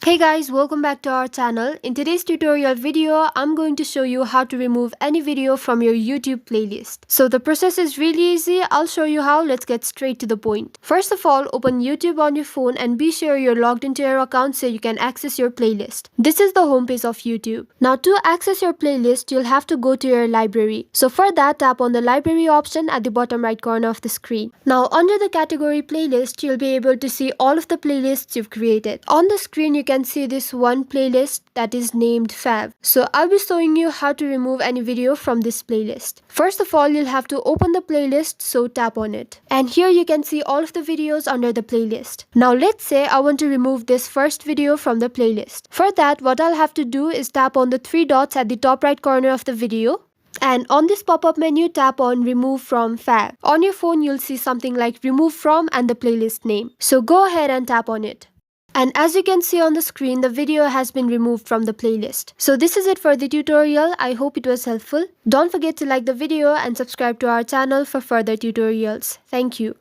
Hey guys, welcome back to our channel. In today's tutorial video, I'm going to show you how to remove any video from your YouTube playlist. So the process is really easy. I'll show you how. Let's get straight to the point. First of all, open YouTube on your phone and be sure you're logged into your account so you can access your playlist. This is the homepage of YouTube. Now to access your playlist, you'll have to go to your library. So for that, tap on the library option at the bottom right corner of the screen. Now under the category playlist, you'll be able to see all of the playlists you've created. On the screen, you can see this one playlist that is named Fav. So I'll be showing you how to remove any video from this playlist. First of all, you'll have to open the playlist, so tap on it. And here you can see all of the videos under the playlist. Now let's say I want to remove this first video from the playlist. For that, what I'll have to do is tap on the three dots at the top right corner of the video. And on this pop-up menu, tap on Remove From Fav. On your phone, you'll see something like Remove From and the playlist name. So go ahead and tap on it. And as you can see on the screen, the video has been removed from the playlist. So this is it for the tutorial. I hope it was helpful. Don't forget to like the video and subscribe to our channel for further tutorials. Thank you.